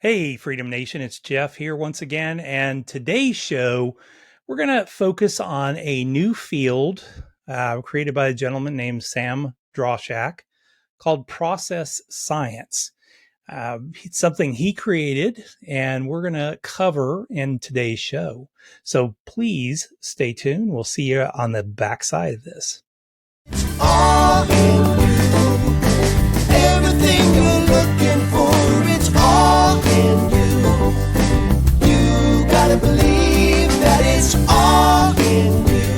Hey, Freedom Nation, it's Jeff here once again. And today's show, we're going to focus on a new field created by a gentleman named Sam Drauschak called process science. It's something he created, and we're going to cover in today's show. So please stay tuned. We'll see you on the backside of this. All in you. Everything you're looking for, it's all in you. You gotta believe that it's all in you.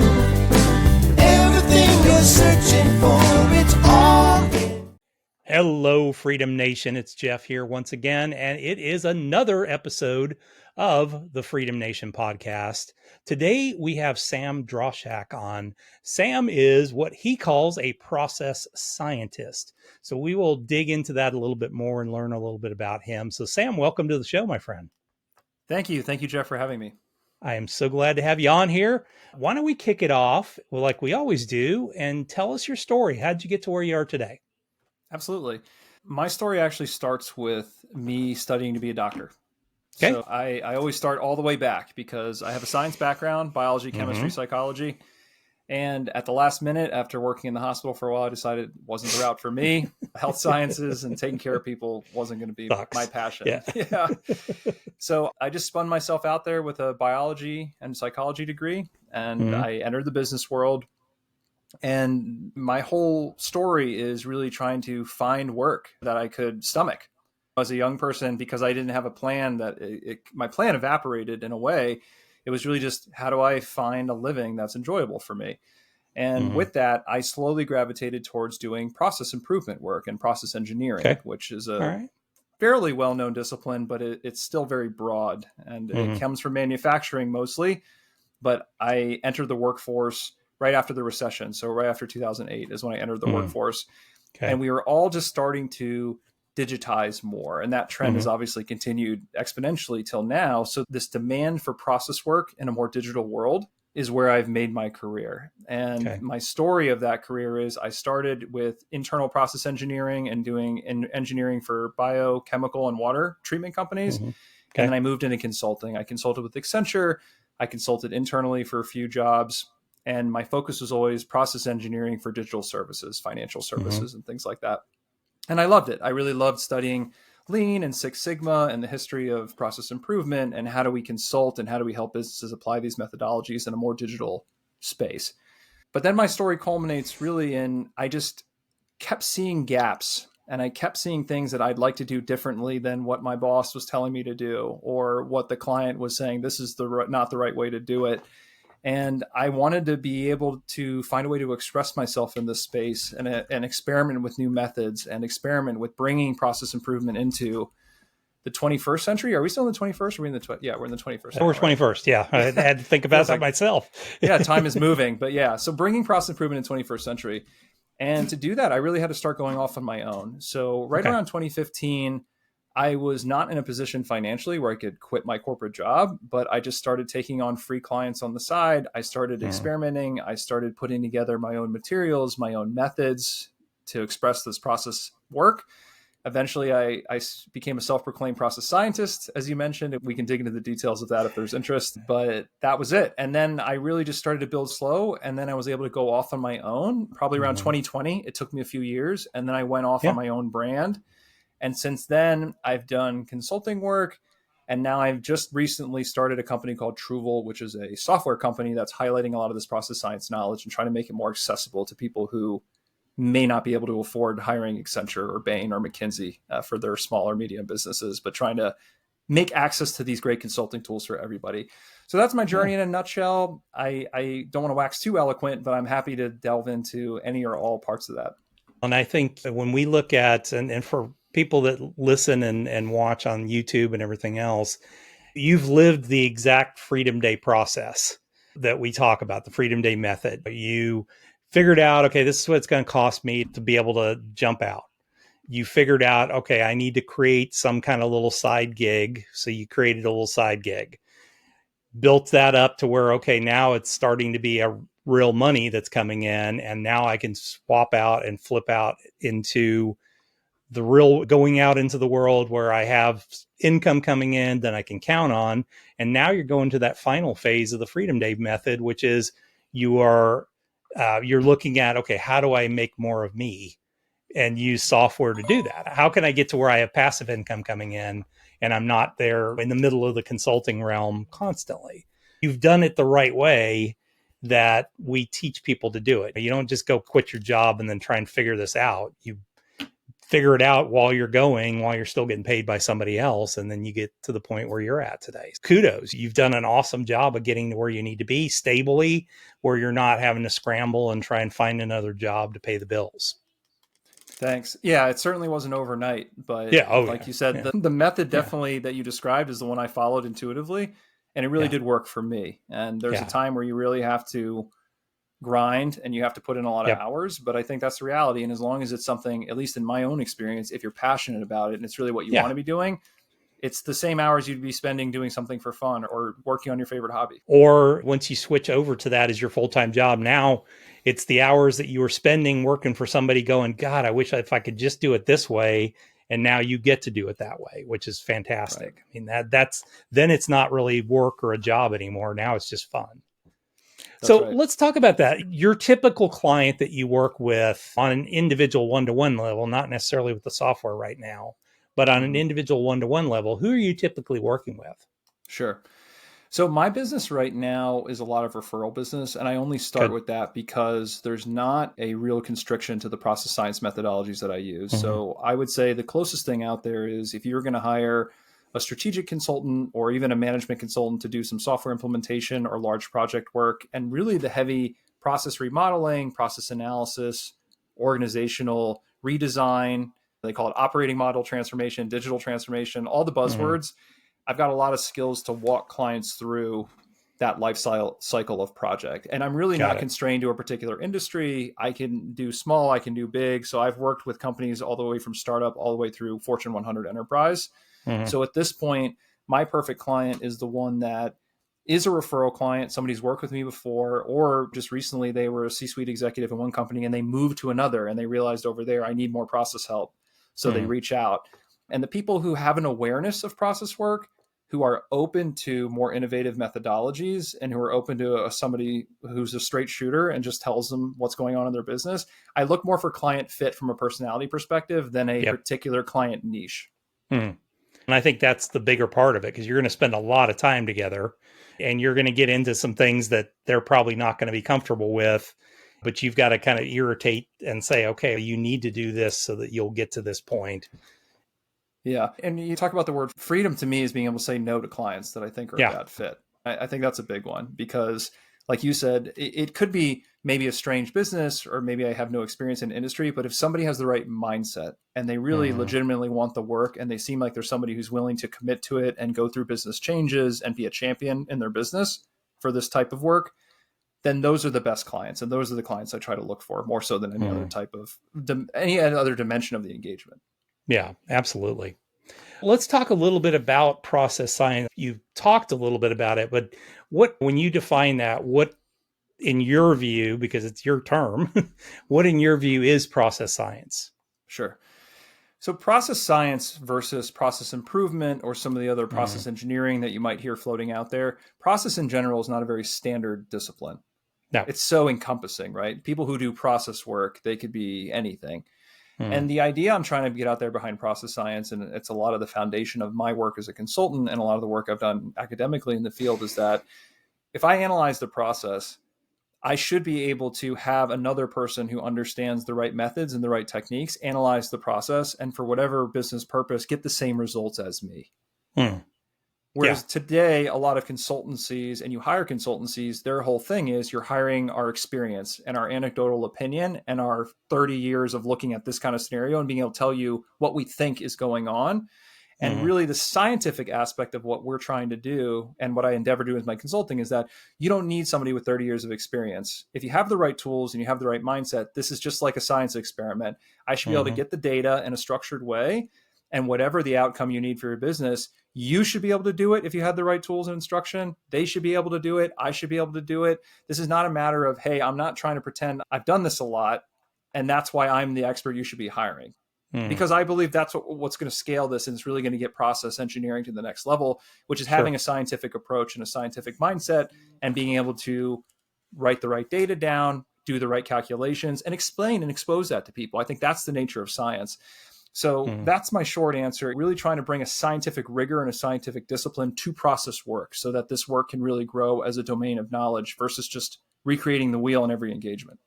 Everything you're searching for, it's all in. Hello, Freedom Nation. It's Jeff here once again, and it is another episode of the Freedom Nation podcast. Today, we have Sam Drauschak on. Sam is what he calls a process scientist. So we will dig into that a little bit more and learn a little bit about him. So Sam, welcome to the show, my friend. Thank you. Thank you, Jeff, for having me. I am so glad to have you on here. Why don't we kick it off, well, like we always do, and tell us your story. How'd you get to where you are today? Absolutely. My story actually starts with me studying to be a doctor. Okay. So I always start all the way back because I have a science background, biology, chemistry, psychology. And at the last minute, after working in the hospital for a while, I decided it wasn't the route for me. Health sciences and taking care of people wasn't going to be my passion. Yeah. So I just spun myself out there with a biology and psychology degree, and I entered the business world. And my whole story is really trying to find work that I could stomach. As a young person, because I didn't have a plan, my plan evaporated in a way. It was really just, how do I find a living that's enjoyable for me? And with that, I slowly gravitated towards doing process improvement work and process engineering, which is a fairly well-known discipline, but it's still very broad. And it comes from manufacturing mostly. But I entered the workforce right after the recession. So right after 2008 is when I entered the workforce. And we were all just starting to digitize more. And that trend has obviously continued exponentially till now. So this demand for process work in a more digital world is where I've made my career. And my story of that career is I started with internal process engineering and doing engineering for biochemical and water treatment companies. And then I moved into consulting. I consulted with Accenture. I consulted internally for a few jobs. And my focus was always process engineering for digital services, financial services, and things like that. And I loved it. I really loved studying Lean and Six Sigma and the history of process improvement and how do we consult and how do we help businesses apply these methodologies in a more digital space. But then my story culminates really in, I just kept seeing gaps and I kept seeing things that I'd like to do differently than what my boss was telling me to do or what the client was saying, this is not the right way to do it. And I wanted to be able to find a way to express myself in this space and experiment with new methods and experiment with bringing process improvement into the 21st century. Are we still in the 21st? Or are we in the we're in the 21st. We're 21st. Yeah. I had to think about that myself. Yeah. Time is moving, but yeah. So bringing process improvement in 21st century. And to do that, I really had to start going off on my own. So around 2015, I was not in a position financially where I could quit my corporate job, but I just started taking on free clients on the side. I started experimenting. I started putting together my own materials, my own methods to express this process work. Eventually, I became a self-proclaimed process scientist, as you mentioned. We can dig into the details of that if there's interest, but that was it. And then I really just started to build slow. And then I was able to go off on my own, probably around 2020. It took me a few years. And then I went off on my own brand. And since then, I've done consulting work. And now I've just recently started a company called Truvle, which is a software company that's highlighting a lot of this process science knowledge and trying to make it more accessible to people who may not be able to afford hiring Accenture or Bain or McKinsey for their small or medium businesses, but trying to make access to these great consulting tools for everybody. So that's my journey in a nutshell. I don't want to wax too eloquent, but I'm happy to delve into any or all parts of that. And I think when we look at, and for people that listen and watch on YouTube and everything else, you've lived the exact Freedom Day process that we talk about, the Freedom Day method. You figured out, okay, this is what it's going to cost me to be able to jump out. You figured out, okay, I need to create some kind of little side gig. So you created a little side gig, built that up to where, okay, now it's starting to be a real money that's coming in. And now I can swap out and flip out into the real going out into the world where I have income coming in that I can count on. And now you're going to that final phase of the Freedom Day method, which is you're looking at, okay, how do I make more of me and use software to do that? How can I get to where I have passive income coming in and I'm not there in the middle of the consulting realm constantly? You've done it the right way that we teach people to do it. You don't just go quit your job and then try and figure this out. You figure it out while you're still getting paid by somebody else. And then you get to the point where you're at today. Kudos. You've done an awesome job of getting to where you need to be stably, where you're not having to scramble and try and find another job to pay the bills. Thanks. Yeah, it certainly wasn't overnight, but yeah, like you said, the method definitely that you described is the one I followed intuitively, and it really did work for me. And there's a time where you really have to grind and you have to put in a lot of hours, but I think that's the reality. And as long as it's something, at least in my own experience, if you're passionate about it and it's really what you want to be doing, it's the same hours you'd be spending doing something for fun or working on your favorite hobby. Or once you switch over to that as your full-time job, now it's the hours that you were spending working for somebody going, God, I wish if I could just do it this way. And now you get to do it that way, which is fantastic. Right. I mean, then it's not really work or a job anymore. Now it's just fun. So let's talk about that. Your typical client that you work with on an individual one-to-one level, not necessarily with the software right now, but on an individual one-to-one level, who are you typically working with? Sure. So my business right now is a lot of referral business, and I only start with that because there's not a real constriction to the process science methodologies that I use. Mm-hmm. So I would say the closest thing out there is if you're going to hire a strategic consultant or even a management consultant to do some software implementation or large project work, and really the heavy process remodeling, process analysis, organizational redesign, they call it operating model transformation, digital transformation, all the buzzwords. I've got a lot of skills to walk clients through that life cycle of project. And I'm really not constrained to a particular industry. I can do small, I can do big. So I've worked with companies all the way from startup all the way through Fortune 100 enterprise. Mm-hmm. So at this point, my perfect client is the one that is a referral client. Somebody's worked with me before, or just recently they were a C-suite executive in one company and they moved to another and they realized over there, I need more process help. So they reach out. And the people who have an awareness of process work, who are open to more innovative methodologies and who are open to somebody who's a straight shooter and just tells them what's going on in their business, I look more for client fit from a personality perspective than a particular client niche. And I think that's the bigger part of it, because you're going to spend a lot of time together and you're going to get into some things that they're probably not going to be comfortable with, but you've got to kind of irritate and say, okay, you need to do this so that you'll get to this point. Yeah. And you talk about the word freedom. To me is being able to say no to clients that I think are a bad fit. I think that's a big one because, like you said, it could be maybe a strange business or maybe I have no experience in industry, but if somebody has the right mindset and they really legitimately want the work and they seem like there's somebody who's willing to commit to it and go through business changes and be a champion in their business for this type of work, then those are the best clients. And those are the clients I try to look for more so than any other type of, any other dimension of the engagement. Yeah, absolutely. Let's talk a little bit about process science. You've talked a little bit about it, but when you define that, what in your view, because it's your term, what in your view is process science? Sure. So process science versus process improvement or some of the other process engineering that you might hear floating out there, process in general is not a very standard discipline. No. It's so encompassing, right? People who do process work, they could be anything. And the idea I'm trying to get out there behind process science, and it's a lot of the foundation of my work as a consultant and a lot of the work I've done academically in the field, is that if I analyze the process, I should be able to have another person who understands the right methods and the right techniques, analyze the process, and for whatever business purpose, get the same results as me. Whereas today, a lot of consultancies, and you hire consultancies, their whole thing is you're hiring our experience and our anecdotal opinion and our 30 years of looking at this kind of scenario and being able to tell you what we think is going on. And really the scientific aspect of what we're trying to do and what I endeavor to do with my consulting is that you don't need somebody with 30 years of experience. If you have the right tools and you have the right mindset, this is just like a science experiment. I should be able to get the data in a structured way. And whatever the outcome you need for your business, you should be able to do it if you had the right tools and instruction. They should be able to do it. I should be able to do it. This is not a matter of, hey, I'm not trying to pretend I've done this a lot, and that's why I'm the expert you should be hiring. because I believe that's what's going to scale this, and it's really going to get process engineering to the next level, which is having a scientific approach and a scientific mindset and being able to write the right data down, do the right calculations, and explain and expose that to people. I think that's the nature of science. So that's my short answer, really trying to bring a scientific rigor and a scientific discipline to process work so that this work can really grow as a domain of knowledge versus just recreating the wheel in every engagement.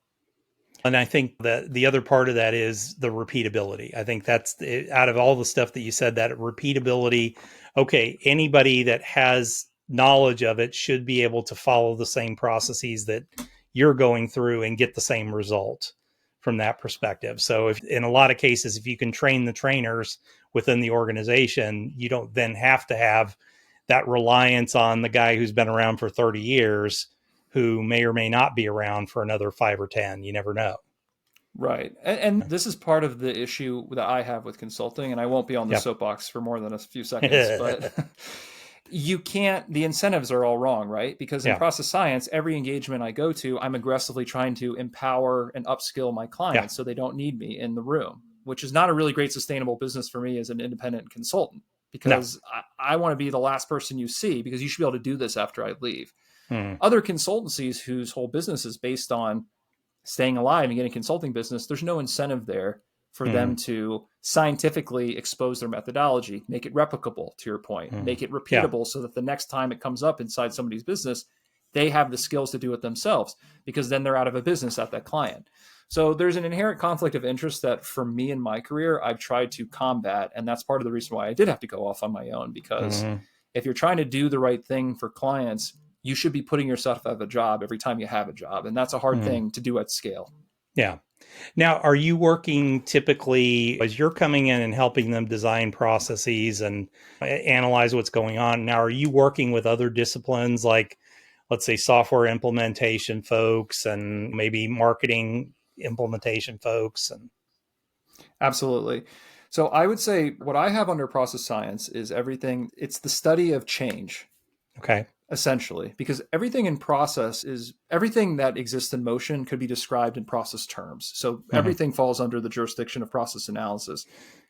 And I think that the other part of that is the repeatability. I think that's out of all the stuff that you said, that repeatability. Okay, anybody that has knowledge of it should be able to follow the same processes that you're going through and get the same result from that perspective. So if in a lot of cases, if you can train the trainers within the organization, you don't then have to have that reliance on the guy who's been around for 30 years who may or may not be around for another 5 or 10. You never know. Right. And this is part of the issue that I have with consulting, and I won't be on the soapbox for more than a few seconds, but you can't, the incentives are all wrong, right? Because in process science, every engagement I go to, I'm aggressively trying to empower and upskill my clients so they don't need me in the room, which is not a really great sustainable business for me as an independent consultant, because I want to be the last person you see, because you should be able to do this after I leave. Other consultancies whose whole business is based on staying alive and getting consulting business, there's no incentive there for them to scientifically expose their methodology, make it replicable, to your point, make it repeatable so that the next time it comes up inside somebody's business, they have the skills to do it themselves, because then they're out of a business at that client. So there's an inherent conflict of interest that for me in my career, I've tried to combat. And that's part of the reason why I did have to go off on my own, because if you're trying to do the right thing for clients, you should be putting yourself out of a job every time you have a job. And that's a hard thing to do at scale. Yeah. Now, are you working typically as you're coming in and helping them design processes and analyze what's going on? Now, are you working with other disciplines like, let's say, software implementation folks and maybe marketing implementation folks? And Absolutely. So I would say what I have under process science is everything. It's the study of change. Okay. Essentially, because everything in process is everything that exists in motion could be described in process terms. So everything falls under the jurisdiction of process analysis.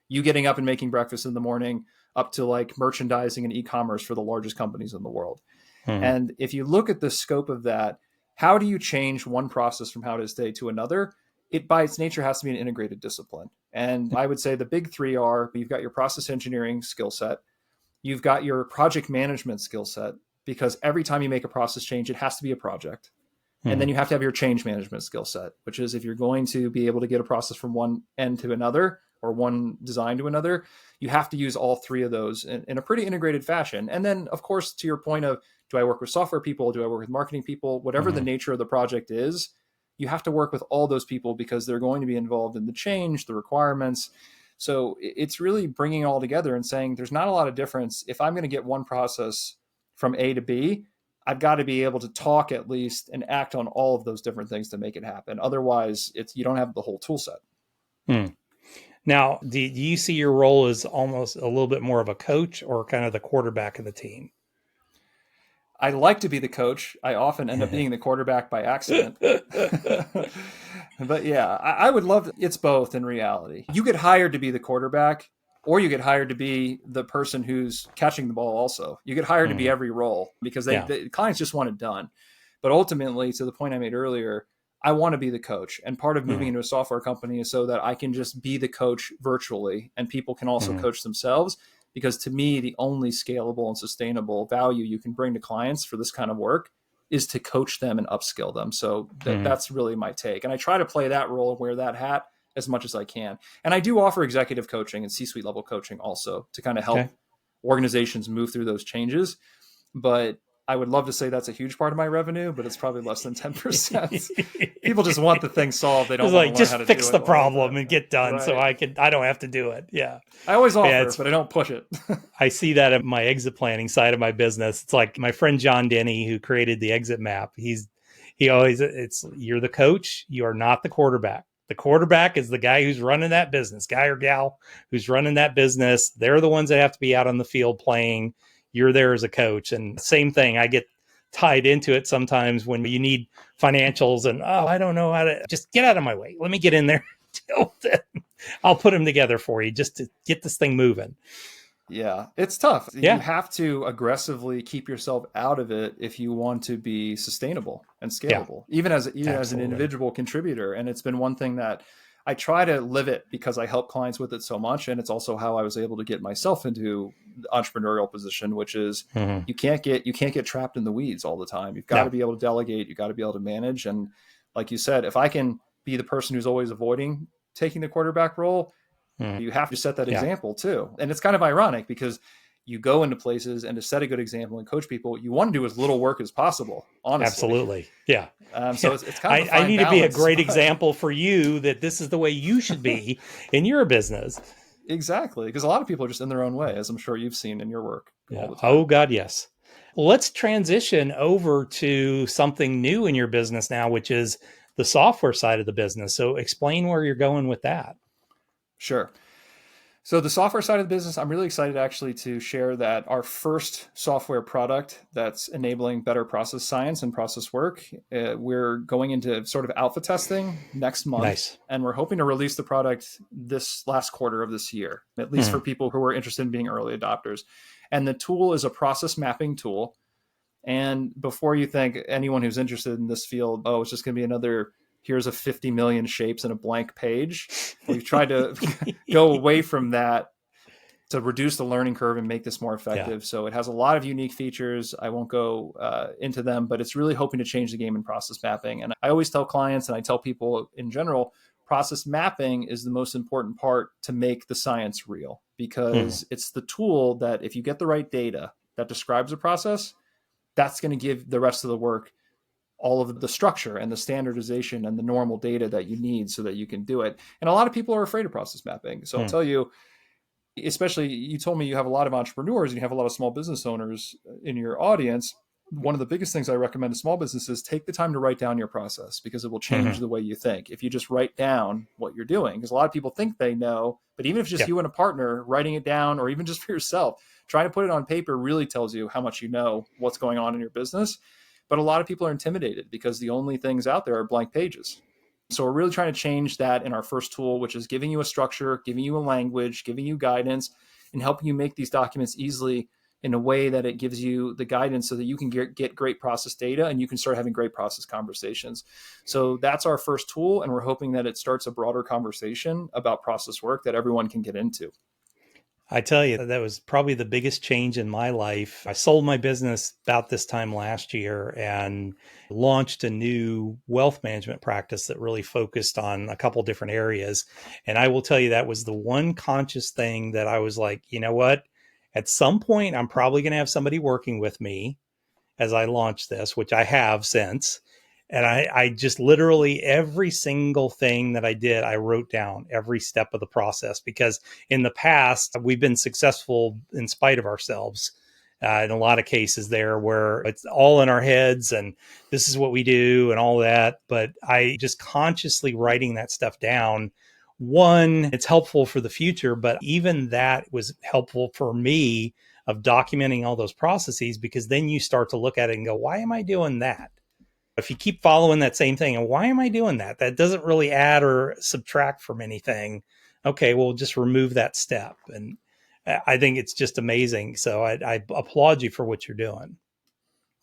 You getting up and making breakfast in the morning up to like merchandising and e-commerce for the largest companies in the world. And if you look at the scope of that, how do you change one process from how it is today to another? It by its nature has to be an integrated discipline. And I would say the big three are, you've got your process engineering skill set, you've got your project management skill set, because every time you make a process change, it has to be a project. And then you have to have your change management skill set, which is if you're going to be able to get a process from one end to another or one design to another, you have to use all three of those in a pretty integrated fashion. And then, of course, to your point of, do I work with software people? Do I work with marketing people? Whatever the nature of the project is, you have to work with all those people because they're going to be involved in the change, the requirements. So it's really bringing it all together and saying there's not a lot of difference. If I'm going to get one process from A to B, I've got to be able to talk at least and act on all of those different things to make it happen. Otherwise, you don't have the whole tool set. Now, do you see your role as almost a little bit more of a coach or kind of the quarterback of the team? I like to be the coach. I often end up being the quarterback by accident. But yeah, I would love it's both in reality. You get hired to be the quarterback, or you get hired to be the person who's catching the ball also. You get hired to be every role because the clients just want it done. But ultimately, to the point I made earlier, I want to be the coach. And part of moving into a software company is so that I can just be the coach virtually and people can also coach themselves. Because to me, the only scalable and sustainable value you can bring to clients for this kind of work is to coach them and upskill them. So that's really my take. And I try to play that role and wear that hat as much as I can. And I do offer executive coaching and C-suite level coaching also to kind of help organizations move through those changes. But I would love to say that's a huge part of my revenue, but it's probably less than 10%. People just want the thing solved. They don't want to learn just how to fix do the it problem and get done. Right. So I don't have to do it. Yeah. I always offer, but I don't push it. I see that at my exit planning side of my business. It's like my friend John Denny, who created the exit map. You're the coach. You are not the quarterback. The quarterback is the guy who's running that business, guy or gal who's running that business. They're the ones that have to be out on the field playing. You're there as a coach. And same thing, I get tied into it sometimes when you need financials and, I don't know how to just get out of my way. Let me get in there and deal with it. I'll put them together for you just to get this thing moving. Yeah, it's tough. You Yeah. have to aggressively keep yourself out of it if you want to be sustainable and Yeah. scalable, even as an Absolutely. individual contributor. And it's been one thing that I try to live it because I help clients with it so much, and it's also how I was able to get myself into the entrepreneurial position, which is Mm-hmm. you can't get trapped in the weeds all the time. You've got to No. be able to delegate. You got to be able to manage. And like you said, if I can be the person who's always avoiding taking the quarterback role, Mm-hmm. you have to set that Yeah. example too. And it's kind of ironic because you go into places and to set a good example and coach people, you want to do as little work as possible, honestly. Absolutely. Yeah. So Yeah. it's kind of a I fine need to be a balance. great example for you that this is the way you should be in your business. Exactly. Because a lot of people are just in their own way, as I'm sure you've seen in your work all Yeah. the time. Oh, God, yes. Let's transition over to something new in your business now, which is the software side of the business. So explain where you're going with that. Sure. So the software side of the business, I'm really excited actually to share that our first software product that's enabling better process science and process work, we're going into sort of alpha testing next month, Nice. and we're hoping to release the product this last quarter of this year, at least for Hmm. people who are interested in being early adopters. And the tool is a process mapping tool. And before you think anyone who's interested in this field, oh, it's just going to be another here's a 50 million shapes and a blank page. We've tried to go away from that to reduce the learning curve and make this more Yeah. effective. So it has a lot of unique features. I won't go into them, but it's really hoping to change the game in process mapping. And I always tell clients and I tell people in general, process mapping is the most important part to make the science real, Hmm. because it's the tool that if you get the right data that describes a process, that's going to give the rest of the work all of the structure and the standardization and the normal data that you need so that you can do it. And a lot of people are afraid of process mapping. So I'll Hmm. tell you, especially you told me you have a lot of entrepreneurs and you have a lot of small business owners in your audience. One of the biggest things I recommend to small businesses, take the time to write down your process, because it will change Hmm. the way you think. If you just write down what you're doing, because a lot of people think they know, but even if it's just Yeah. you and a partner writing it down, or even just for yourself, trying to put it on paper really tells you how much you know what's going on in your business. But a lot of people are intimidated because the only things out there are blank pages. So we're really trying to change that in our first tool, which is giving you a structure, giving you a language, giving you guidance, and helping you make these documents easily in a way that it gives you the guidance so that you can get great process data and you can start having great process conversations. So that's our first tool, and we're hoping that it starts a broader conversation about process work that everyone can get into. I tell you, that was probably the biggest change in my life. I sold my business about this time last year and launched a new wealth management practice that really focused on a couple different areas. And I will tell you, that was the one conscious thing that I was like, you know what? At some point, I'm probably going to have somebody working with me as I launched this, which I have since. And I just literally every single thing that I did, I wrote down every step of the process, because in the past, we've been successful in spite of ourselves. In a lot of cases there where it's all in our heads and this is what we do and all that. But I just consciously writing that stuff down. One, it's helpful for the future, but even that was helpful for me of documenting all those processes, because then you start to look at it and go, why am I doing that? If you keep following that same thing, and why am I doing that? That doesn't really add or subtract from anything. Okay, well, just remove that step. And I think it's just amazing. So I applaud you for what you're doing.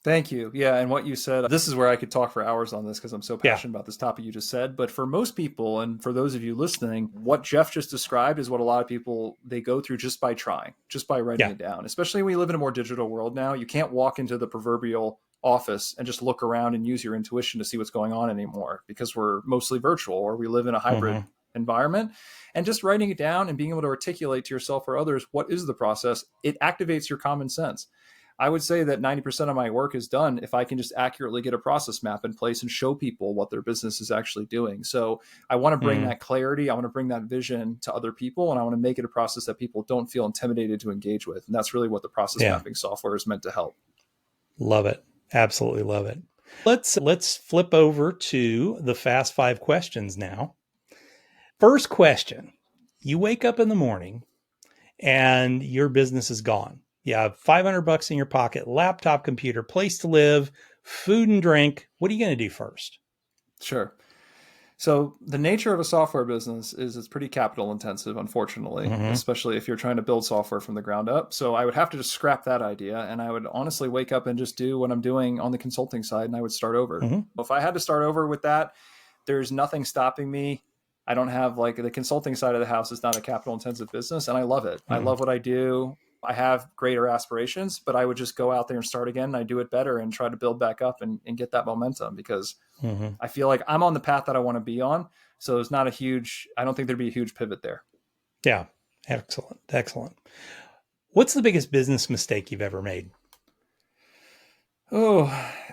Thank you. Yeah. And what you said, this is where I could talk for hours on this because I'm so Yeah. passionate about this topic you just said. But for most people, and for those of you listening, what Jeff just described is what a lot of people, they go through just by trying, just by writing Yeah. it down. Especially when we live in a more digital world now, you can't walk into the proverbial office and just look around and use your intuition to see what's going on anymore, because we're mostly virtual or we live in a hybrid Mm-hmm. environment. And just writing it down and being able to articulate to yourself or others what is the process, it activates your common sense. I would say that 90% of my work is done if I can just accurately get a process map in place and show people what their business is actually doing. So I want to bring Mm-hmm. that clarity. I want to bring that vision to other people, and I want to make it a process that people don't feel intimidated to engage with. And that's really what the process Yeah. mapping software is meant to help. Love it. Absolutely love it. Let's flip over to the fast 5 questions now. First question. You wake up in the morning and your business is gone. You have $500 in your pocket, laptop, computer, place to live, food and drink. What are you going to do first? Sure. So the nature of a software business is it's pretty capital intensive, unfortunately, Mm-hmm. especially if you're trying to build software from the ground up. So I would have to just scrap that idea, and I would honestly wake up and just do what I'm doing on the consulting side, and I would start over. Mm-hmm. If I had to start over with that, there's nothing stopping me. I don't have like the consulting side of the house is not a capital intensive business, and I love it. I Mm-hmm. love what I do. I have greater aspirations, but I would just go out there and start again. And I do it better and try to build back up and get that momentum because Mm-hmm. I feel like I'm on the path that I want to be on. So it's not I don't think there'd be a huge pivot there. Yeah. Excellent. Excellent. What's the biggest business mistake you've ever made? Oh,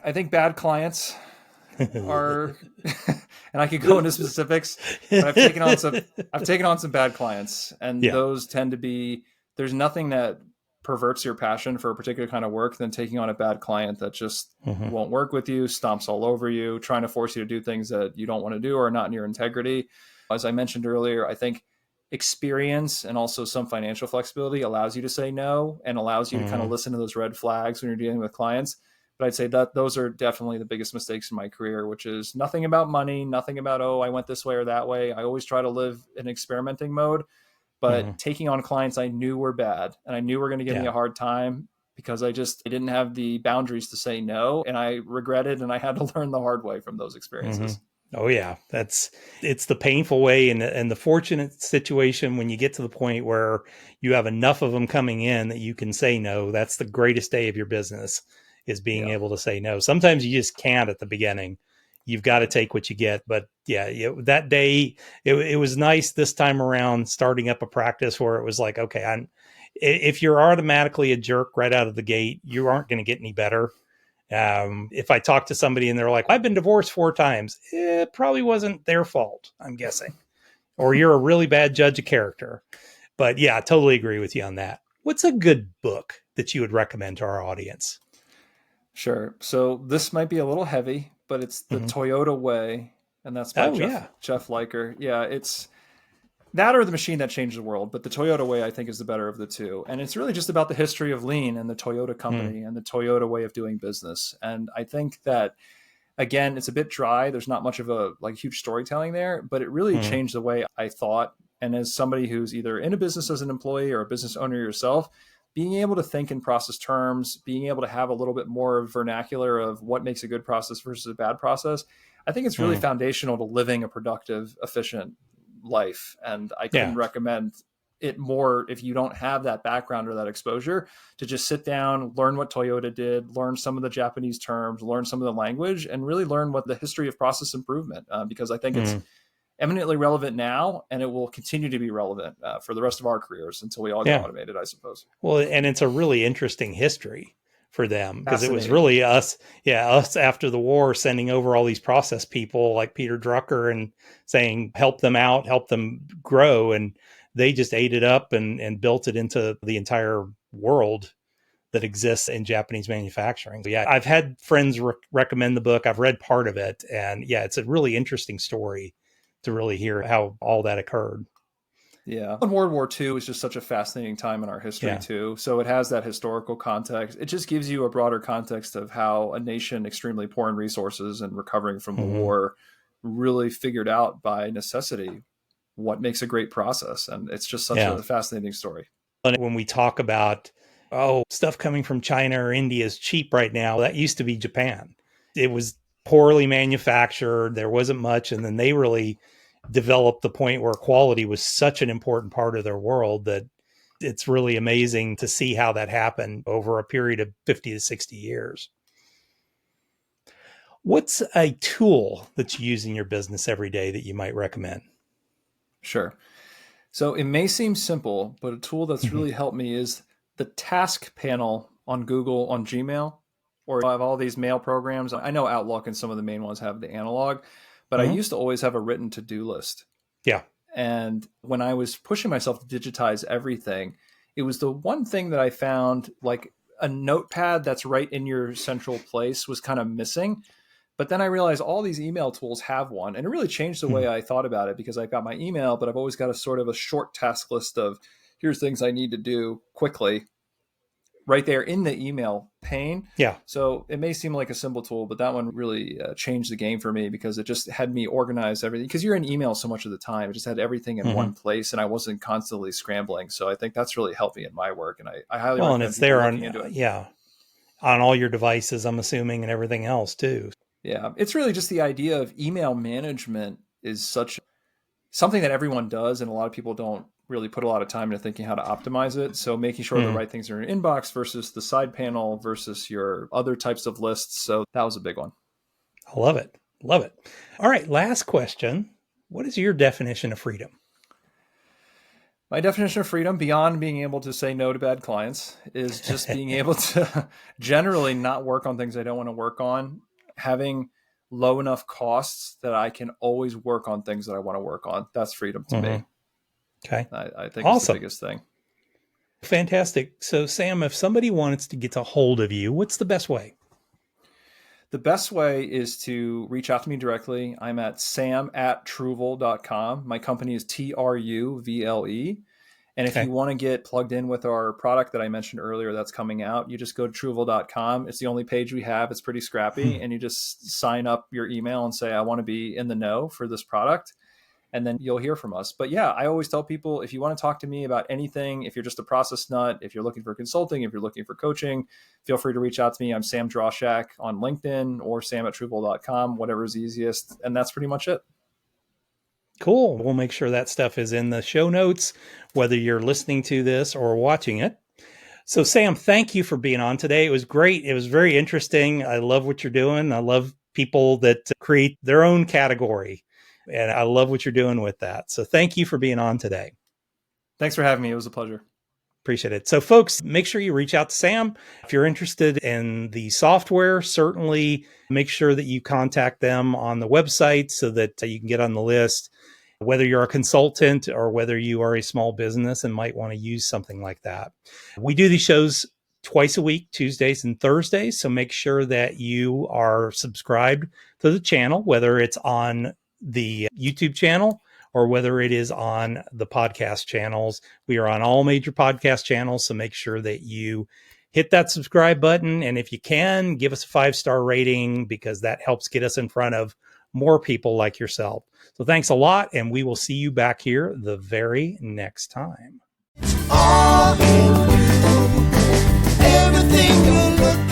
I think bad clients are, and I could go into specifics, but I've taken on some bad clients, and Yeah. those tend to be, there's nothing that perverts your passion for a particular kind of work than taking on a bad client that just Mm-hmm. won't work with you, stomps all over you, trying to force you to do things that you don't want to do or not in your integrity. As I mentioned earlier, I think experience and also some financial flexibility allows you to say no and allows you to kind Mm-hmm. of listen to those red flags when you're dealing with clients. But I'd say that those are definitely the biggest mistakes in my career, which is nothing about money, nothing about, oh, I went this way or that way. I always try to live in experimenting mode, Mm-hmm. but taking on clients I knew were bad and I knew were going to give me Yeah. a hard time because I didn't have the boundaries to say no. And I regretted and I had to learn the hard way from those Mm-hmm. experiences. Oh yeah, it's the painful way and the fortunate situation when you get to the point where you have enough of them coming in that you can say no. That's the greatest day of your business is being Yeah. able to say no. Sometimes you just can't at the beginning. You've got to take what you get. But yeah, that day it was nice this time around starting up a practice where it was like, okay, if you're automatically a jerk right out of the gate, you aren't going to get any better. If I talk to somebody and they're like, I've been divorced 4 times, it probably wasn't their fault, I'm guessing. Or you're a really bad judge of character. But yeah, I totally agree with you on that. What's a good book that you would recommend to our audience? Sure. So this might be a little heavy, but it's The Mm-hmm. Toyota Way, and that's by Oh, yeah. Jeff Liker. Yeah, it's that or The Machine That Changed the World, but The Toyota Way I think is the better of the two. And it's really just about the history of lean and the Toyota Mm-hmm. company and the Toyota way of doing business. And I think that again, it's a bit dry. There's not much of a like huge storytelling there, but it really Mm-hmm. changed the way I thought. And as somebody who's either in a business as an employee or a business owner yourself, being able to think in process terms, being able to have a little bit more vernacular of what makes a good process versus a bad process, I think it's really Mm-hmm. foundational to living a productive, efficient life. And I couldn't Yeah. recommend it more if you don't have that background or that exposure to just sit down, learn what Toyota did, learn some of the Japanese terms, learn some of the language, and really learn what the history of process improvement, because I think it's Mm-hmm. eminently relevant now and it will continue to be relevant for the rest of our careers until we all get Yeah. automated, I suppose. Well, and it's a really interesting history for them because it was Fascinating. really us after the war sending over all these process people like Peter Drucker and saying, help them out, help them grow. And they just ate it up and built it into the entire world that exists in Japanese manufacturing. So yeah, I've had friends recommend the book. I've read part of it. And yeah, it's a really interesting story to really hear how all that occurred. Yeah. And World War II is just such a fascinating time in our history, Yeah. too. So it has that historical context. It just gives you a broader context of how a nation extremely poor in resources and recovering from the Mm-hmm. war really figured out by necessity what makes a great process. And it's just such Yeah. a fascinating story. And when we talk about, oh, stuff coming from China or India is cheap right now, that used to be Japan. It was poorly manufactured. There wasn't much. And then they really developed the point where quality was such an important part of their world that it's really amazing to see how that happened over a period of 50 to 60 years. What's a tool that you use in your business every day that you might recommend? Sure. So it may seem simple, but a tool that's Mm-hmm. really helped me is the task panel on Google on Gmail, or I have all these mail programs. I know Outlook and some of the main ones have the analog, but I Mm-hmm. used to always have a written to-do list. Yeah. And when I was pushing myself to digitize everything, it was the one thing that I found like a notepad that's right in your central place was kind of missing. But then I realized all these email tools have one, and it really changed the way I thought about it because I've got my email, but I've always got a sort of a short task list of here's things I need to do quickly right there in the email pain. Yeah. So it may seem like a simple tool, but that one really changed the game for me because it just had me organize everything. Because you're in email so much of the time, it just had everything in one place, and I wasn't constantly scrambling. So I think that's really helped me in my work, and I highly Well, recommend and it's people there looking on, into it. yeah, on all your devices, I'm assuming, and everything else too. Yeah, it's really just the idea of email management is such something that everyone does, and a lot of people don't really put a lot of time into thinking how to optimize it. So making sure the right things are in your inbox versus the side panel versus your other types of lists. So that was a big one. I love it. Love it. All right. Last question. What is your definition of freedom? My definition of freedom, beyond being able to say no to bad clients, is just being able to generally not work on things I don't want to work on, having low enough costs that I can always work on things that I want to work on. That's freedom to me. Okay. I think it's the Awesome. biggest thing. Fantastic. So, Sam, if somebody wants to get a hold of you, what's the best way? The best way is to reach out to me directly. I'm at sam@truvle.com. My company is Truvle. And if Okay. you want to get plugged in with our product that I mentioned earlier that's coming out, you just go to truvle.com. It's the only page we have. It's pretty scrappy. And you just sign up your email and say, I want to be in the know for this product. And then you'll hear from us. But yeah, I always tell people, if you want to talk to me about anything, if you're just a process nut, if you're looking for consulting, if you're looking for coaching, feel free to reach out to me. I'm Sam Drauschak on LinkedIn or sam@truvle.com, whatever is easiest. And that's pretty much it. Cool. We'll make sure that stuff is in the show notes, whether you're listening to this or watching it. So, Sam, thank you for being on today. It was great. It was very interesting. I love what you're doing. I love people that create their own category. And I love what you're doing with that. So thank you for being on today. Thanks for having me. It was a pleasure. Appreciate it. So folks, make sure you reach out to Sam. If you're interested in the software, certainly make sure that you contact them on the website so that you can get on the list, whether you're a consultant or whether you are a small business and might want to use something like that. We do these shows twice a week, Tuesdays and Thursdays. So make sure that you are subscribed to the channel, whether it's on the YouTube channel or whether it is on the podcast channels. We are on all major podcast channels. So make sure that you hit that subscribe button. And if you can, give us a 5-star rating because that helps get us in front of more people like yourself. So thanks a lot. And we will see you back here the very next time. All in you, everything you're looking